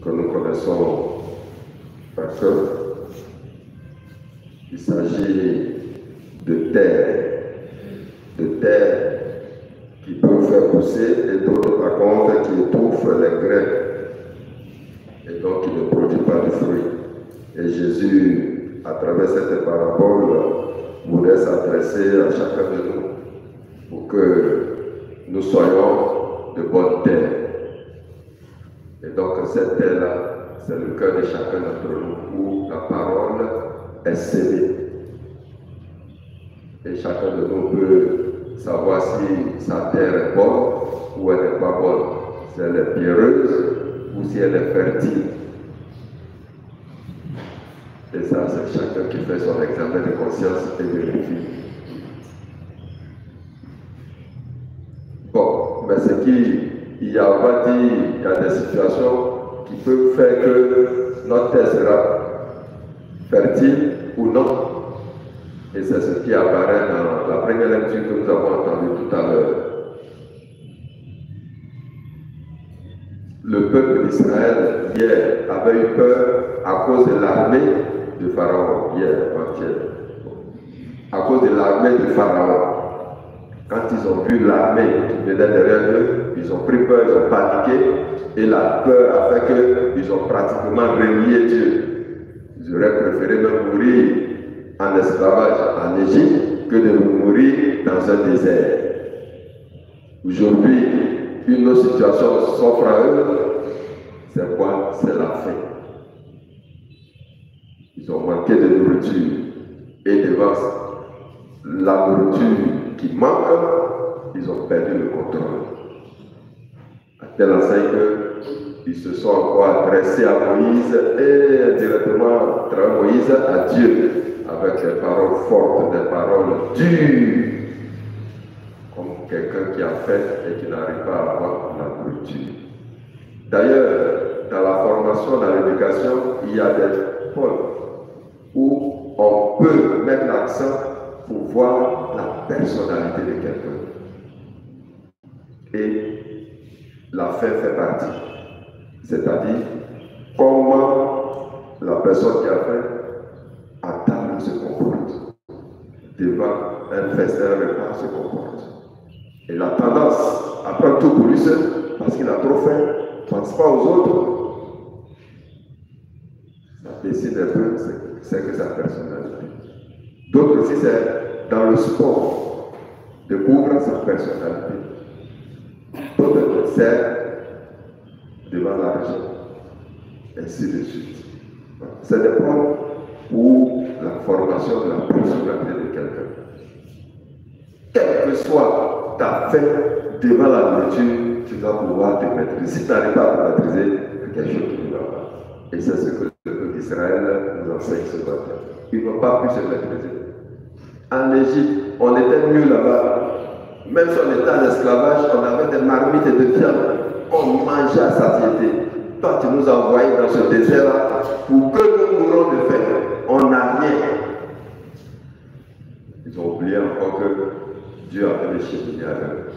que nous connaissons par cœur. Il s'agit de terre qui peut faire pousser et d'autres par contre qui étouffent les graines et donc qui ne produit pas de fruits. Et Jésus, à travers cette parabole, voulait s'adresser à chacun de nous pour que nous soyons de bonne terre. Et donc cette terre-là, c'est le cœur de chacun d'entre nous où la parole est sémée. Et chacun de nous peut savoir si sa terre est bonne ou elle n'est pas bonne, si elle est pierreuse ou si elle est fertile. Et ça, c'est chacun qui fait son examen de conscience et vérifie. Bon, mais c'est qu'il y a, on va dire, il y a des situations qui peuvent faire que notre terre sera fertile ou non. Et c'est ce qui apparaît dans la première lecture que nous avons entendue tout à l'heure. Le peuple d'Israël, hier, avait eu peur à cause de l'armée de Pharaon, hier, à cause de l'armée de Pharaon. Quand ils ont vu l'armée qui venait derrière eux, ils ont pris peur, ils ont paniqué, et la peur a fait qu'ils ont pratiquement renié Dieu. Ils auraient préféré même mourir en esclavage en Égypte que de mourir dans un désert. Aujourd'hui, une autre situation s'offre à eux. C'est quoi? C'est la faim. Ils ont manqué de nourriture. Et devant la nourriture qui manque, ils ont perdu le contrôle. À tel enseigne qu'ils se sont encore adressés à Moïse et directement à travers Moïse à Dieu, avec des paroles fortes, des paroles dures, comme quelqu'un qui a faim et qui n'arrive pas à avoir la nourriture. D'ailleurs, dans la formation, dans l'éducation, il y a des pôles où on peut mettre l'accent pour voir la personnalité de quelqu'un. Et la faim fait partie. C'est-à-dire comment la personne qui a faim à table se comporte. Devant un festin, un repas se comporte. Et la tendance à prendre tout pour lui seul, parce qu'il a trop faim, ne pense pas aux autres. Ça décide un peu, c'est que sa personnalité. D'autres aussi, c'est dans le sport, découvre sa personnalité. D'autres, c'est devant l'argent, ainsi de suite. C'est des points pour la formation de la personnalité de quelqu'un. Quelle que soit ta faim devant la nourriture, tu vas pouvoir te maîtriser. Si tu n'arrives pas à te maîtriser, c'est quelque chose qui ne va pas. Et c'est ce que le peuple d'Israël nous enseigne ce matin. Ils n'ont pas pu se maîtriser. En Égypte, on était mieux là-bas. Même si on était en esclavage, on avait des marmites de viande. On mangeait à satiété. Toi, tu nous as envoyés dans ce désert-là pour que nous mourons de faim. On n'a rien. Ils ont oublié encore que Dieu avait des cheminements avec eux.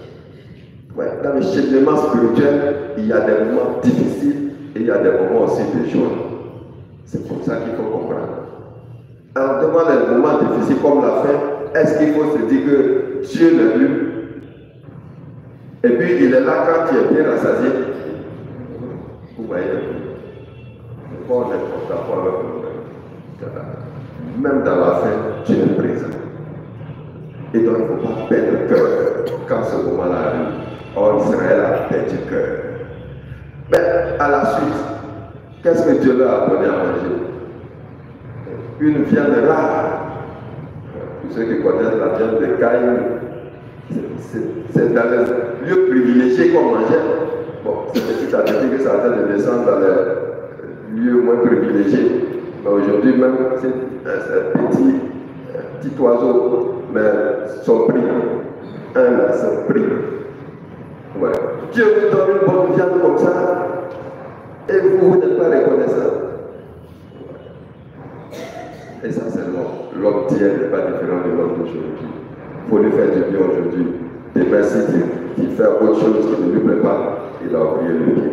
Ouais, dans le cheminement spirituel, il y a des moments difficiles et il y a des moments aussi de joie. C'est comme ça qu'il faut comprendre. Alors, devant les moments difficiles comme la faim, est-ce qu'il faut se dire que Dieu n'est plus? Et puis, il est là quand tu es bien rassasié. Vous voyez, on est d'accord avec nous-mêmes. Même dans la faim, Dieu est présent. Et donc, il ne faut pas perdre le cœur quand ce moment-là arrive. Or, Israël a perdu le cœur. Mais à la suite, qu'est-ce que Dieu leur a donné à manger? Une viande rare. Pour ceux qui connaissent la viande de Caïn, c'est dans les lieux privilégiés qu'on mangeait. Bon, c'est petit à petit que ça a de descendre dans les lieux moins privilégiés. Mais aujourd'hui même, c'est un petit oiseau, mais son prix, son prix. Ouais. Dieu vous donne une bonne viande comme ça, et vous n'êtes pas reconnaissant. Et ça, c'est l'homme. L'homme d'hier n'est pas différent de l'homme d'aujourd'hui. Il faut lui faire du bien aujourd'hui. Demain, si il fait autre chose qui ne lui plaît pas, il a oublié le bien.